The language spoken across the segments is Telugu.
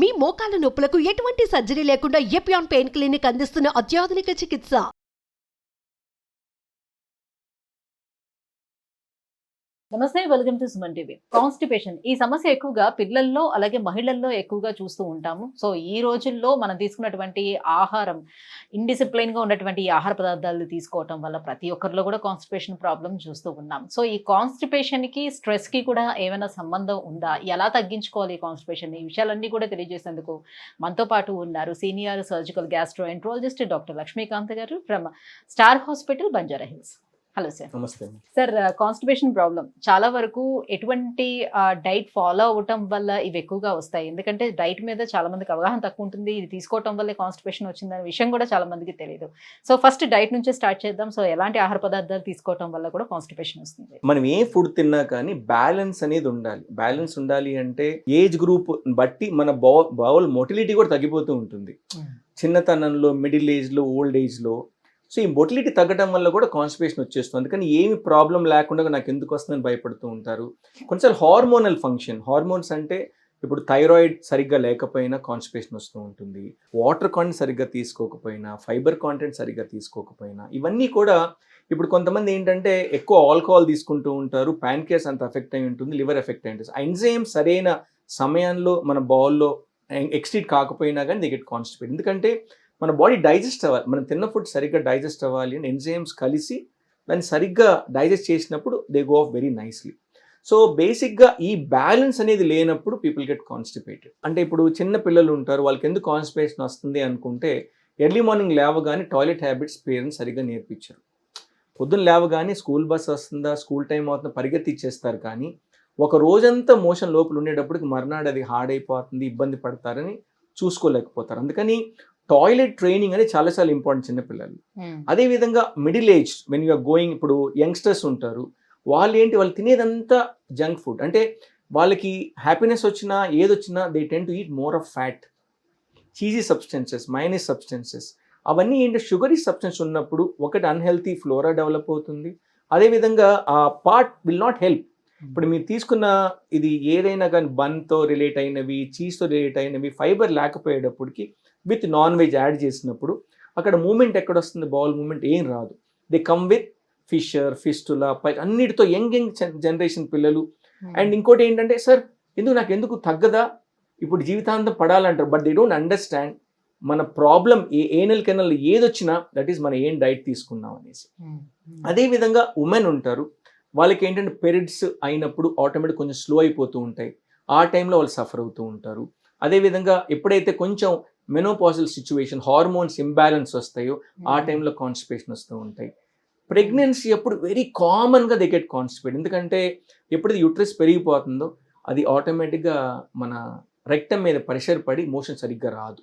మీ మోకాల నొప్పులకు ఎటువంటి సర్జరీ లేకుండా ఎపియాన్ పెయిన్ క్లినిక్ అందిస్తున్న అత్యాధునిక చికిత్స. నమస్తే, welcome to Suman TV. Constipation ఈ సమస్య ఎక్కువగా పిల్లల్లో అలాగే మహిళల్లో ఎక్కువగా చూస్తూ ఉంటాము. సో ఈ రోజుల్లో మనం తీసుకున్నటువంటి ఆహారం, ఇండిసిప్లైన్ గా ఉన్నటువంటి ఈ ఆహార పదార్థాలు తీసుకోవటం వల్ల ప్రతి ఒక్కరిలో కూడా కాన్స్టిపేషన్ ప్రాబ్లం చూస్తూ ఉన్నాం. సో ఈ కాన్స్టిపేషన్ కి స్ట్రెస్ కి కూడా ఏమైనా సంబంధం ఉందా? ఎలా తగ్గించుకోవాలి ఈ కాన్స్టిపేషన్? ఈ విషయాలన్నీ కూడా తెలియజేసేందుకు మనతో పాటు ఉన్నారు senior surgical gastroenterologist doctor Lakshmikanth garu from Star hospital, Banjara Hills. Hello sir. నమస్తే సార్. కాన్స్టిపేషన్ ప్రాబ్లం చాలా వరకు ఎటువంటి డైట్ ఫాలో అవటం వల్ల ఇవి ఎక్కువగా వస్తాయి? ఎందుకంటే డైట్ మీద చాలా మందికి అవగాహన తక్కువ ఉంటుంది. ఇది తీసుకోవటం వల్లే కాన్స్టిపేషన్ వచ్చిందనే విషయం కూడా చాలా మందికి తెలియదు. సో ఫస్ట్ డైట్ నుంచే స్టార్ట్ చేద్దాం. సో ఎలాంటి ఆహార పదార్థాలు తీసుకోవటం వల్ల కూడా కాన్స్టిపేషన్ వస్తుంది? మనం ఏ ఫుడ్ తిన్నా కానీ బ్యాలెన్స్ అనేది ఉండాలి. బ్యాలెన్స్ ఉండాలి అంటే ఏజ్ గ్రూప్ బట్టి మన బౌల్ మొటిలిటీ కూడా తగ్గిపోతూ ఉంటుంది. చిన్నతనంలో, మిడిల్ ఏజ్లో, ఓల్డ్ ఏజ్లో. సో ఈ మొటిలిటీ తగ్గడం వల్ల కూడా కాన్స్టిపేషన్ వచ్చేస్తుంది. అందుకని ఏమి ప్రాబ్లం లేకుండా నాకు ఎందుకు వస్తుందని భయపడుతూ ఉంటారు. కొన్నిసార్లు హార్మోనల్ ఫంక్షన్, హార్మోన్స్ అంటే ఇప్పుడు థైరాయిడ్ సరిగ్గా లేకపోయినా కాన్స్టిపేషన్ వస్తూ ఉంటుంది. వాటర్ కాంటెంట్ సరిగ్గా తీసుకోకపోయినా, ఫైబర్ కాంటెంట్ సరిగ్గా తీసుకోకపోయినా, ఇవన్నీ కూడా ఇప్పుడు కొంతమంది ఏంటంటే ఎక్కువ ఆల్కహాల్ తీసుకుంటూ ఉంటారు. ప్యాన్క్రియాస్ అంత ఎఫెక్ట్ అయి ఉంటుంది, లివర్ ఎఫెక్ట్ అయి ఉంటుంది. ఎంజైమ్ సరైన సమయంలో మన బౌల్లో ఎక్స్ట్రీట్ కాకపోయినా కానీ దే గెట్ కాన్స్టిపేట్. ఎందుకంటే మన బాడీ డైజెస్ట్ అవ్వాలి, మనం తిన్న ఫుడ్ సరిగ్గా డైజెస్ట్ అవ్వాలి అని ఎంజైమ్స్ కలిసి దాన్ని సరిగ్గా డైజెస్ట్ చేసినప్పుడు they go of very nicely. So బేసిక్గా ఈ బ్యాలెన్స్ అనేది లేనప్పుడు పీపుల్ గెట్ కాన్స్టిపేటెడ్. అంటే ఇప్పుడు చిన్న పిల్లలు ఉంటారు, వాళ్ళకి ఎందుకు కాన్స్టిపేషన్ వస్తుంది అనుకుంటే ఎర్లీ మార్నింగ్ లేవగానే టాయిలెట్ హ్యాబిట్స్ పేరెంట్స్ సరిగ్గా నేర్పించారు. పొద్దున్న లేవగానే స్కూల్ బస్ వస్తుందా, స్కూల్ టైం అవుతుందా పరిగెత్తి ఇచ్చేస్తారు. కానీ ఒక రోజంతా మోషన్ లోపల ఉండేటప్పటికి మర్నాడు అది హార్డ్ అయిపోతుంది, ఇబ్బంది పడతారని చూసుకోలేకపోతారు. అందుకని టాయిలెట్ ట్రైనింగ్ అనేది చాలా చాలా ఇంపార్టెంట్ చిన్నపిల్లలు. అదేవిధంగా middle age when you are going, ఇప్పుడు యంగ్స్టర్స్ ఉంటారు, వాళ్ళు తినేదంతా జంక్ ఫుడ్. అంటే వాళ్ళకి హ్యాపీనెస్ వచ్చినా ఏదొచ్చినా they ten to eat more of fat, cheesy substances, minus substances. అవన్నీ ఏంటి, షుగరీ సబ్స్టెన్స్ ఉన్నప్పుడు ఒకటి అన్హెల్తీ ఫ్లోరా డెవలప్ అవుతుంది. అదేవిధంగా ఆ పార్ట్ విల్ నాట్ హెల్ప్. ఇప్పుడు మీరు తీసుకున్న ఇది ఏదైనా కానీ బన్తో రిలేట్ అయినవి, చీజ్తో రిలేట్ అయినవి, ఫైబర్ లేకపోయేటప్పటికి విత్ నాన్ వెజ్ యాడ్ చేసినప్పుడు అక్కడ మూమెంట్ ఎక్కడ వస్తుంది, బౌల్ మూమెంట్ ఏం రాదు. They come with fissure, fistula, అన్నిటితో యంగ్ జనరేషన్ పిల్లలు. అండ్ ఇంకోటి ఏంటంటే, సార్ నాకు తగ్గదా, ఇప్పుడు జీవితాంతం పడాలంటారు. బట్ దే డోంట్ అండర్స్టాండ్ మన ప్రాబ్లం ఏనల్ కెనల్ ఏదొచ్చినా దట్ ఈస్ మనం ఏం డైట్ తీసుకున్నాం అనేసి. అదేవిధంగా ఉమెన్ ఉంటారు, వాళ్ళకి ఏంటంటే పెరిడ్స్ అయినప్పుడు ఆటోమేటిక్ కొంచెం స్లో అయిపోతూ ఉంటాయి. ఆ టైంలో వాళ్ళు సఫర్ అవుతూ ఉంటారు. అదేవిధంగా ఎప్పుడైతే కొంచెం మెనోపాజల్ సిచ్యువేషన్, హార్మోన్స్ ఇంబ్యాలెన్స్ వస్తాయో ఆ టైంలో కాన్స్టిపేషన్ వస్తూ ఉంటాయి. ప్రెగ్నెన్సీ అప్పుడు వెరీ కామన్గా దే గెట్ కాన్స్టిపేట్. ఎందుకంటే ఎప్పుడైతే యూట్రస్ పెరిగిపోతుందో అది ఆటోమేటిక్గా మన రెక్టమ్ మీద ప్రెషర్ పడి మోషన్ సరిగ్గా రాదు.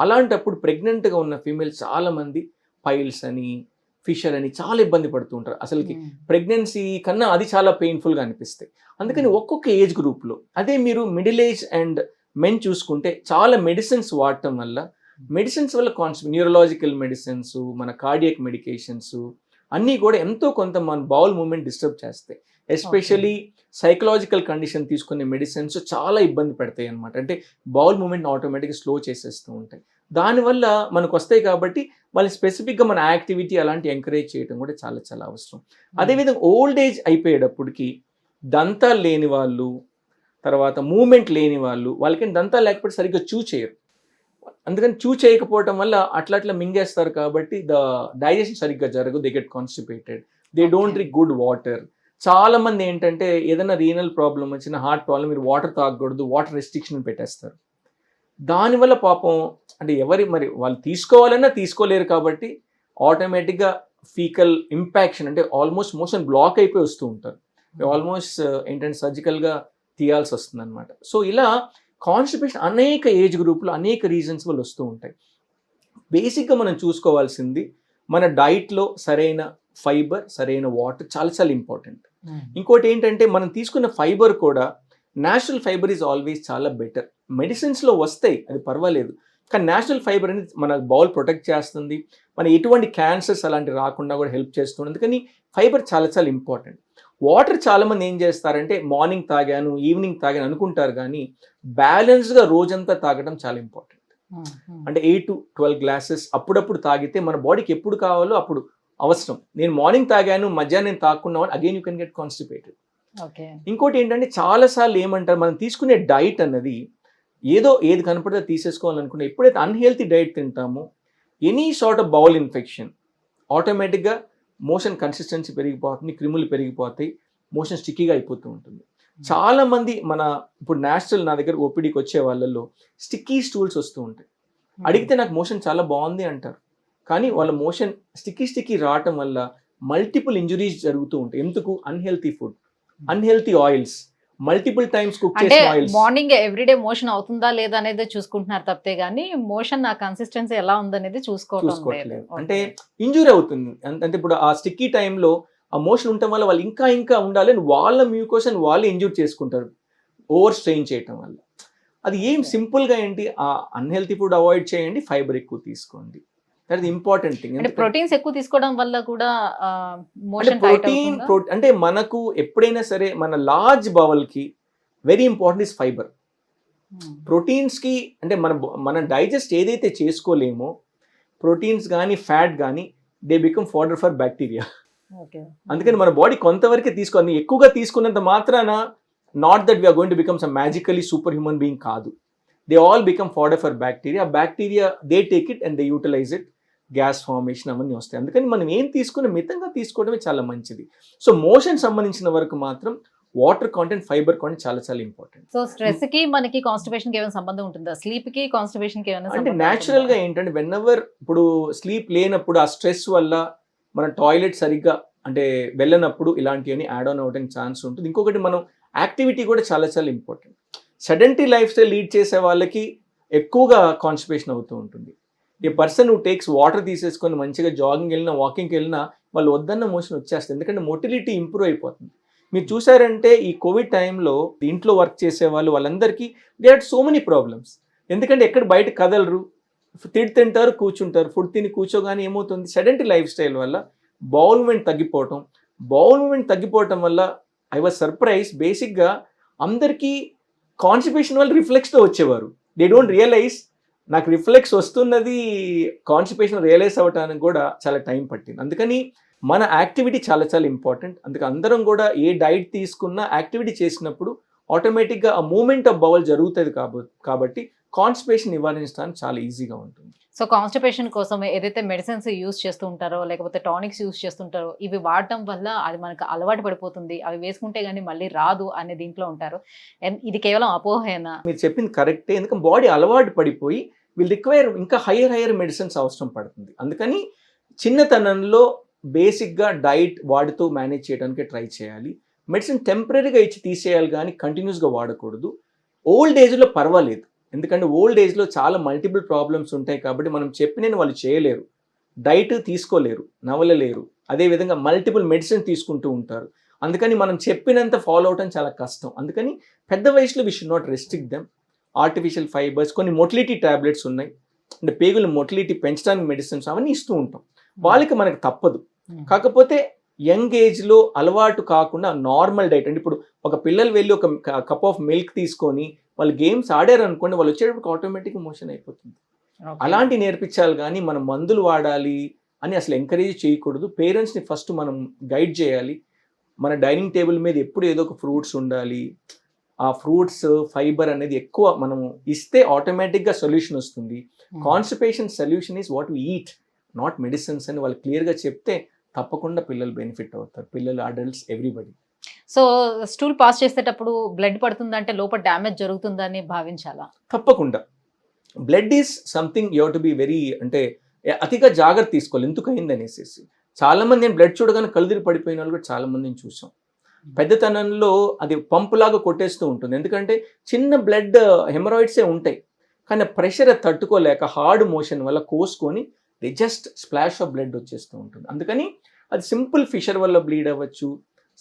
అలాంటప్పుడు ప్రెగ్నెంట్గా ఉన్న ఫీమేల్ చాలామంది పైల్స్ అని, ఫిషర్ అని చాలా ఇబ్బంది పడుతూ ఉంటారు. అసలుకి ప్రెగ్నెన్సీ కన్నా అది చాలా పెయిన్ఫుల్గా అనిపిస్తాయి. అందుకని ఒక్కొక్క ఏజ్ గ్రూప్లో, అదే మీరు మిడిల్ ఏజ్ అండ్ మెన్ చూసుకుంటే చాలా మెడిసిన్స్ వాడటం వల్ల, మెడిసిన్స్ వల్ల న్యూరలాజికల్ మెడిసిన్స్, మన కార్డియక్ మెడికేషన్స్ అన్నీ కూడా ఎంతో కొంత మన బౌల్ మూమెంట్ డిస్టర్బ్ చేస్తాయి. ఎస్పెషలీ సైకలాజికల్ కండిషన్ తీసుకునే మెడిసిన్స్ చాలా ఇబ్బంది పెడతాయి అనమాట. అంటే బౌల్ మూమెంట్ ఆటోమేటిక్గా స్లో చేసేస్తూ ఉంటాయి. దానివల్ల మనకు వస్తాయి కాబట్టి వాళ్ళు స్పెసిఫిక్గా మన యాక్టివిటీ అలాంటి ఎంకరేజ్ చేయడం కూడా చాలా చాలా అవసరం. అదేవిధంగా ఓల్డ్ ఏజ్ అయిపోయేటప్పటికి దంతాలు లేని వాళ్ళు, తర్వాత మూమెంట్ లేని వాళ్ళకి దంతాలు లేకపోతే సరిగ్గా చూ చేయరు. అందుకని చూ చేయకపోవటం వల్ల అట్లా మింగేస్తారు కాబట్టి ద డైజెషన్ సరిగ్గా జరగదు. They get constipated, they don't drink good water. చాలా మంది ఏంటంటే ఏదైనా రీనల్ ప్రాబ్లం వచ్చిన, హార్ట్ ప్రాబ్లం, మీరు వాటర్ తాగకూడదు, వాటర్ రెస్ట్రిక్షన్ పెట్టేస్తారు. దానివల్ల పాపం అంటే మరి వాళ్ళు తీసుకోవాలన్నా తీసుకోలేరు కాబట్టి ఆటోమేటిక్గా ఫీకల్ ఇంపాక్షన్, అంటే ఆల్మోస్ట్ మోషన్ బ్లాక్ అయిపోయి వస్తూ ఉంటారు. ఆల్మోస్ట్ ఏంటంటే సర్జికల్గా తీయాల్సి వస్తుంది అనమాట. సో ఇలా కాన్స్టిపేషన్ అనేక ఏజ్ గ్రూప్లో అనేక రీజన్స్ వల్ల వస్తూ ఉంటాయి. బేసిక్గా మనం చూసుకోవాల్సింది మన డైట్లో సరైన ఫైబర్, సరైన వాటర్ చాలా చాలా ఇంపార్టెంట్. ఇంకోటి ఏంటంటే మనం తీసుకున్న ఫైబర్ కూడా న్యాచురల్ ఫైబర్ ఈజ్ ఆల్వేస్ చాలా బెటర్. మెడిసిన్స్లో వస్తాయి, అది పర్వాలేదు, కానీ న్యాచురల్ ఫైబర్ అనేది మన బౌల్ ప్రొటెక్ట్ చేస్తుంది, మన ఎటువంటి క్యాన్సర్స్ అలాంటివి రాకుండా కూడా హెల్ప్ చేస్తుంది. అందుకని ఫైబర్ చాలా చాలా ఇంపార్టెంట్. వాటర్ చాలా మంది ఏం చేస్తారంటే మార్నింగ్ తాగాను ఈవినింగ్ తాగాను అనుకుంటారు, కానీ బ్యాలెన్స్డ్గా రోజంతా తాగడం చాలా ఇంపార్టెంట్. అంటే 8 to 12 గ్లాసెస్ అప్పుడప్పుడు తాగితే మన బాడీకి ఎప్పుడు కావాలో అప్పుడు అవసరం. నేను మార్నింగ్ తాగాను మధ్యాహ్నం నేను తాక్కున్నాను, again you can get constipated. ఇంకోటి ఏంటంటే చాలాసార్లు ఏమంటారు, మనం తీసుకునే డైట్ అన్నది ఏది కనపడితే తీసేసుకోవాలనుకున్నా, ఎప్పుడైతే అన్హెల్తీ డైట్ తింటామో any sort of bowel infection ఆటోమేటిక్గా మోషన్ కన్సిస్టెన్సీ పెరిగిపోతుంది, క్రిములు పెరిగిపోతాయి, మోషన్ స్టిక్కీగా అయిపోతూ ఉంటుంది. చాలా మంది ఇప్పుడు నేచురల్ నా దగ్గర ఓపీడీకి వచ్చే వాళ్ళల్లో స్టిక్కీ స్టూల్స్ వస్తూ ఉంటాయి. అడిగితే నాకు మోషన్ చాలా బాగుంది అంటారు, కానీ వాళ్ళ మోషన్ స్టిక్కీ రావటం వల్ల మల్టిపుల్ ఇంజురీస్ జరుగుతూ ఉంటాయి. ఎందుకు? Unhealthy food, unhealthy oils, multiple times cook అంటే చేసిన ఆయిల్స్. మార్నింగ్ ఎవ్రీడే మోషన్ అవుతుందా లేదా అనేది చూసుకుంటున్నారు తప్పితే గానీ మోషన్ నా కన్సిస్టెన్సీ ఎలా ఉందనేది చూసుకోవట్లేదు. అంటే ఇంజూరీ అవుతుంది. అంటే ఇప్పుడు ఆ స్టిక్కీ టైంలో ఆ మోషన్ ఉండటం వల్ల వాళ్ళు ఇంకా ఉండాలి అని వాళ్ళ మ్యూకోషన్ వాళ్ళే ఇంజూర్ చేసుకుంటారు ఓవర్ స్ట్రెయిన్ చేయటం వల్ల. అది ఏం సింపుల్గా ఏంటి, ఆ అన్హెల్తీ ఫుడ్ అవాయిడ్ చేయండి, ఫైబర్ ఎక్కువ తీసుకోండి. That is important thing. అంటే ప్రోటీన్స్ ఎక్కువ తీసుకోవడం వల్ల కూడా మోషన్ ప్రోటీన్ అంటే మనకు ఎప్పుడైనా సరే మన లార్జ్ బవల్ కి very important is fibre. Proteins కి అంటే మనం డైజెస్ట్ ఏదైతే చేసుకోలేమో ప్రోటీన్స్ కానీ ఫ్యాట్ కానీ they become fodder for bacteria. అందుకని మన బాడీ కొంతవరకే తీసుకోవాలి. ఎక్కువగా తీసుకున్నంత మాత్రాన not that we're going to become some magically super human being కాదు. They all become fodder for bacteria. Bacteria they take it and they utilise it, gas formation అవన్నీ వస్తాయి. అందుకని మనం ఏం తీసుకున్న మితంగా తీసుకోవడమే చాలా మంచిది. సో మోషన్ సంబంధించిన వరకు మాత్రం వాటర్ కాంటెంట్, ఫైబర్ కాంటెంట్ చాలా చాలా ఇంపార్టెంట్. సో స్ట్రెస్ కి మనకి కాన్స్టిపేషన్ కి ఏమైనా సంబంధం ఉంటుందా? స్లీప్ కి కాన్స్టిపేషన్ కి ఏమైనా అంటే న్యాచురల్ గా ఏంటంటే వెన్నెవర్ ఇప్పుడు స్లీప్ లేనప్పుడు ఆ స్ట్రెస్ వల్ల మన టాయిలెట్ సరిగ్గా అంటే వెళ్ళనప్పుడు ఇలాంటివన్నీ యాడ్ ఆన్ అవ్వడానికి ఛాన్స్ ఉంటుంది. ఇంకొకటి మనం యాక్టివిటీ కూడా చాలా చాలా important. Sedentary life style lead చేసే వాళ్ళకి ఎక్కువగా కాన్స్టిపేషన్ అవుతూ ఉంటుంది. ఏ పర్సన్ హూ టేక్స్ వాటర్ తీసేసుకొని మంచిగా జాగింగ్ వెళ్ళినా వాకింగ్కి వెళ్ళినా వాళ్ళు వద్దన్న మోషన్ వచ్చేస్తుంది, ఎందుకంటే మొటిలిటీ ఇంప్రూవ్ అయిపోతుంది. మీరు చూసారంటే ఈ కోవిడ్ టైంలో ఇంట్లో వర్క్ చేసే వాళ్ళందరికీ they had so many problems. ఎందుకంటే ఎక్కడ బయట కదలరు, తింటారు, కూర్చుంటారు. ఫుడ్ తిని కూర్చోగానే ఏమవుతుంది, సెడెంటరీ లైఫ్ స్టైల్ వల్ల బౌల్ మూమెంట్ తగ్గిపోవటం వల్ల ఐ వాజ్ సర్ప్రైజ్. బేసిక్గా అందరికీ కాన్స్టిపేషన్ వల్ల రిఫ్లెక్స్తో వచ్చేవారు. దే డోంట్ రియలైజ్ నాకు రిఫ్లెక్స్ వస్తున్నది, కాన్స్టిపేషన్ రియలైజ్ అవ్వడానికి కూడా చాలా టైం పట్టింది. అందుకని మన యాక్టివిటీ చాలా చాలా ఇంపార్టెంట్. అందుకే అందరం కూడా ఏ డైట్ తీసుకున్నా యాక్టివిటీ చేసినప్పుడు ఆటోమేటిక్గా ఆ మూమెంట్ ఆఫ్ బౌల్ జరుగుతుంది కాబట్టి కాన్స్టిపేషన్ నివారించడానికి చాలా ఈజీగా ఉంటుంది. సో కాన్స్టిపేషన్ కోసం ఏదైతే మెడిసిన్స్ యూస్ చేస్తూ ఉంటారో లేకపోతే టానిక్స్ యూస్ చేస్తుంటారో ఇవి వాడటం వల్ల అది మనకు అలవాటు పడిపోతుంది, అవి వేసుకుంటే కానీ మళ్ళీ రాదు అనే దీంట్లో ఉంటారు. ఇది కేవలం అపోహేనా? మీరు చెప్పింది కరెక్టే. ఎందుకంటే బాడీ అలవాటు పడిపోయి విల్ రిక్వైర్ ఇంకా హైయర్ మెడిసిన్స్ అవసరం పడుతుంది. అందుకని చిన్నతనంలో బేసిక్గా డైట్ వాడుతూ మేనేజ్ చేయడానికి ట్రై చేయాలి. మెడిసిన్ టెంపరీగా ఇచ్చి తీసేయాలి కానీ కంటిన్యూస్గా వాడకూడదు. ఓల్డ్ ఏజ్లో పర్వాలేదు, ఎందుకంటే ఓల్డ్ ఏజ్లో చాలా మల్టిపుల్ ప్రాబ్లమ్స్ ఉంటాయి కాబట్టి మనం చెప్పిన వాళ్ళు చేయలేరు, డైట్ తీసుకోలేరు, నవలలేరు, అదేవిధంగా మల్టిపుల్ మెడిసిన్ తీసుకుంటూ ఉంటారు. అందుకని మనం చెప్పినంత ఫాలో అవటం చాలా కష్టం. అందుకని పెద్ద వయసులో we should not restrict them. Artificial fibres, కొన్ని మొటిలిటీ ట్యాబ్లెట్స్ ఉన్నాయి, అంటే పేగుల మొటిలిటీ పెంచడానికి మెడిసిన్స్ అవన్నీ ఇస్తూ ఉంటాం. వాళ్ళకి మనకు తప్పదు. కాకపోతే యంగ్ ఏజ్లో అలవాటు కాకుండా నార్మల్ డైట్, అంటే ఇప్పుడు ఒక పిల్లలు వెళ్ళి ఒక కప్ ఆఫ్ మిల్క్ తీసుకొని వాళ్ళు గేమ్స్ ఆడారు అనుకోండి, వాళ్ళు వచ్చేటప్పుడు ఆటోమేటిక్గా మోషన్ అయిపోతుంది. అలాంటి నేర్పించాలి కానీ మనం మందులు వాడాలి అని అసలు ఎంకరేజ్ చేయకూడదు. పేరెంట్స్ని ఫస్ట్ మనం గైడ్ చేయాలి. మన డైనింగ్ టేబుల్ మీద ఎప్పుడు ఏదో ఒక ఫ్రూట్స్ ఉండాలి. ఆ ఫ్రూట్స్ ఫైబర్ అనేది ఎక్కువ మనం ఇస్తే ఆటోమేటిక్గా సొల్యూషన్ వస్తుంది. Constipation solution is what we eat, not medicines అని వాళ్ళు క్లియర్గా చెప్తే తప్పకుండా పిల్లలు బెనిఫిట్ అవుతారు. పిల్లలు, adults, everybody. So stool pass చేసేటప్పుడు బ్లడ్ పడుతుందంటే లోపల డ్యామేజ్ జరుగుతుందని భావించాలా? తప్పకుండా. Blood is something you have to be very, అంటే అతిగా జాగ్రత్త తీసుకోవాలి ఎందుకు అయింది అనేసి. చాలామంది నేను బ్లడ్ చూడగానే కలుదిరి పడిపోయిన వాళ్ళు కూడా చాలామందిని చూసాం. పెద్దతనంలో అది పంపులాగా కొట్టేస్తూ ఉంటుంది, ఎందుకంటే చిన్న బ్లడ్ హెమరాయిడ్సే ఉంటాయి, కానీ ప్రెషర్ తట్టుకోలేక హార్డ్ మోషన్ వల్ల కోసుకొని జస్ట్ స్ప్లాష్ ఆఫ్ బ్లడ్ వచ్చేస్తూ ఉంటుంది. అందుకని అది సింపుల్ ఫిషర్ వల్ల బ్లీడ్ అవ్వచ్చు,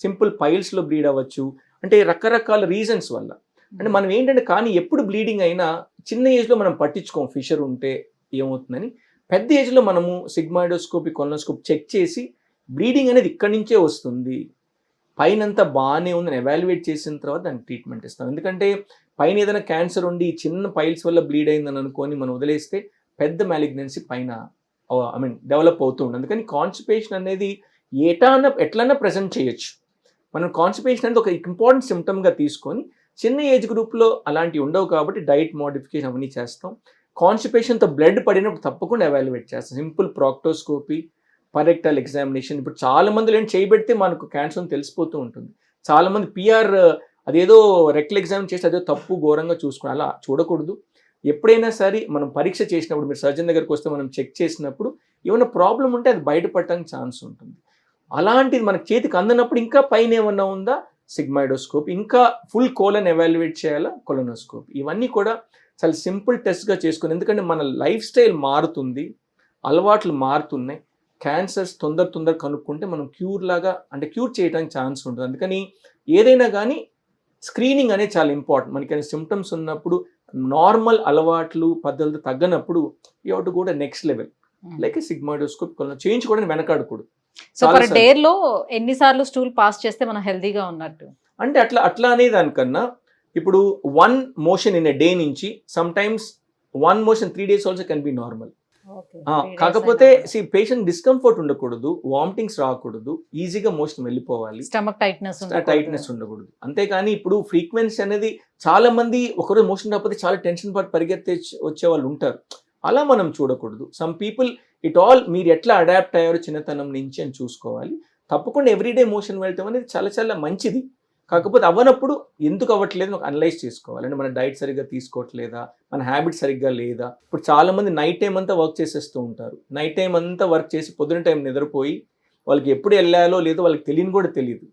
సింపుల్ పైల్స్లో బ్లీడ్ అవ్వచ్చు, అంటే రకరకాల రీజన్స్ వల్ల. అంటే మనం ఏంటంటే కానీ ఎప్పుడు బ్లీడింగ్ అయినా చిన్న ఏజ్లో మనం పట్టించుకోం ఫిషర్ ఉంటే ఏమవుతుందని. పెద్ద ఏజ్లో మనము సిగ్మాయిడోస్కోపీ, కొలనోస్కోపీ చెక్ చేసి బ్లీడింగ్ అనేది ఇక్కడి నుంచే వస్తుంది, పైన అంతా బాగానే ఉందని ఎవాల్యుయేట్ చేసిన తర్వాత దానికి ట్రీట్మెంట్ ఇస్తాం. ఎందుకంటే పైన ఏదైనా క్యాన్సర్ ఉండి చిన్న పైల్స్ వల్ల బ్లీడ్ అయిందని అనుకొని మనం వదిలేస్తే పెద్ద మ్యాలిగ్నెన్సీ పైన డెవలప్ అవుతూ ఉంటుంది. అందుకని కాన్స్టిపేషన్ అనేది ఎట్లన్నా ప్రజెంట్ చేయొచ్చు. మనం కాన్స్టిపేషన్ అనేది ఒక ఇంపార్టెంట్ సిమ్టమ్గా తీసుకొని చిన్న ఏజ్ గ్రూప్లో అలాంటివి ఉండవు కాబట్టి డైట్ మోడిఫికేషన్ అవన్నీ చేస్తాం. కాన్స్టిపేషన్తో బ్లడ్ పడినప్పుడు తప్పకుండా ఎవాల్యుయేట్ చేస్తాం. Simple proctoscopy, per rectal examination. ఇప్పుడు చాలా మంది చేయబెడితే మనకు క్యాన్సర్ అని తెలిసిపోతూ ఉంటుంది. చాలా మంది పిఆర్ అదేదో రెక్టల్ ఎగ్జామ్ చేసి అదే తప్పు ఘోరంగా చూసుకుని అలా చూడకూడదు. ఎప్పుడైనా సరే మనం పరీక్ష చేసినప్పుడు మీరు సర్జన్ దగ్గరికి వస్తే మనం చెక్ చేసినప్పుడు ఏమైనా ప్రాబ్లం ఉంటే అది బయటపడటానికి ఛాన్స్ ఉంటుంది. అలాంటిది మనకు చేతికి అందనప్పుడు ఇంకా పైన ఏమన్నా ఉందా సిగ్మాయిడోస్కోప్, ఇంకా ఫుల్ కోలన్ ఎవాల్యుయేట్ చేయాలా కొలనోస్కోప్. ఇవన్నీ కూడా చాలా సింపుల్ టెస్ట్గా చేసుకుని, ఎందుకంటే మన లైఫ్ స్టైల్ మారుతుంది, అలవాట్లు మారుతున్నాయి. క్యాన్సర్స్ తొందర కనుక్కుంటే మనం క్యూర్ చేయడానికి ఛాన్స్ ఉంటుంది. అందుకని ఏదైనా కానీ స్క్రీనింగ్ అనేది చాలా ఇంపార్టెంట్. మనకి సిమ్టమ్స్ ఉన్నప్పుడు నార్మల్ అలవాట్లు పద్ధతులు తగ్గనప్పుడు you have to go to next level like sigmoidoscope చేయించుకోవడానికి వెనకాడకూడదు. సో పర్ డే లో ఎన్నిసార్లు స్టూల్ పాస్ చేస్తే మనం హెల్దీగా ఉన్నట్టు అంటే అట్లా అనే దానికన్నా ఇప్పుడు 1 మోషన్ ఇన్ ఎ డే నుంచి some times 1 motion 3 days also can be normal. కాకపోతే పేషెంట్ డిస్కంఫర్ట్ ఉండకూడదు, వామిటింగ్స్ రాకూడదు, ఈజీగా మోషన్ వెళ్ళిపోవాలి, స్టమక్ టైట్నెస్ ఉండకూడదు. అంతేకాని ఇప్పుడు ఫ్రీక్వెన్సీ అనేది చాలా మంది ఒకరోజు మోషన్ రాకపోతే చాలా టెన్షన్ పడి పరిగెత్తే వచ్చే వాళ్ళు ఉంటారు. అలా మనం చూడకూడదు. సమ్ పీపుల్ మీరు ఎట్లా అడాప్ట్ అయ్యారో చిన్నతనం నుంచి అని చూసుకోవాలి. తప్పకుండా ఎవ్రీడే మోషన్ వెళ్ళటం అనేది చాలా చాలా మంచిది. కాకపోతే అవ్వనప్పుడు ఎందుకు అవ్వట్లేదు ఒక అనలైజ్ చేసుకోవాలి. అంటే మన డైట్ సరిగ్గా తీసుకోవట్లేదా, మన హ్యాబిట్ సరిగ్గా లేదా. ఇప్పుడు చాలా మంది నైట్ టైం అంతా వర్క్ చేసేస్తూ ఉంటారు. నైట్ టైం అంతా వర్క్ చేసి పొద్దున టైం నిద్రపోయి వాళ్ళకి ఎప్పుడు వెళ్ళాలో లేదో వాళ్ళకి కూడా తెలియదు.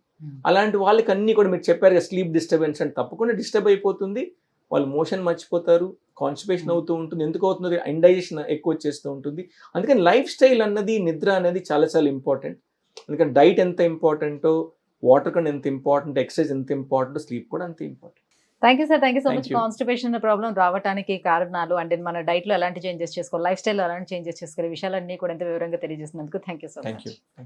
అలాంటి వాళ్ళకి అన్నీ కూడా మీరు చెప్పారు కదా స్లీప్ డిస్టర్బెన్స్ అంటే తప్పకుండా డిస్టర్బ్ అయిపోతుంది. వాళ్ళు మోషన్ మర్చిపోతారు, కాన్స్టిపేషన్ అవుతూ ఉంటుంది. ఎందుకు అవుతుంది, ఇండైజెషన్ ఎక్కువ వచ్చేస్తూ ఉంటుంది. అందుకని లైఫ్ స్టైల్ అన్నది, నిద్ర అనేది చాలా చాలా ఇంపార్టెంట్. అందుకని డైట్ ఎంత ఇంపార్టెంటో, వాటర్ కంటే ఎంత ఇంపార్టెంట్, ఎక్సర్సైజ్ ఎంత ఇంపార్టెంట్, స్లీప్ కూడా అంతే important. Thank you sir, thank you so Thank much. you. Constipation problem రావడానికి కారణాలు అంటే మన డైట్ లో ఎలాంటి చేంజెస్ చేసుకోవాలి, లైఫ్ స్టైల్ ఎలాంటి చేంజెస్ చేసుకోవాలి, విషయాలన్నీ కూడా ఎంత వివరంగా తెలియజేసినందుకు thank you so thank much. You.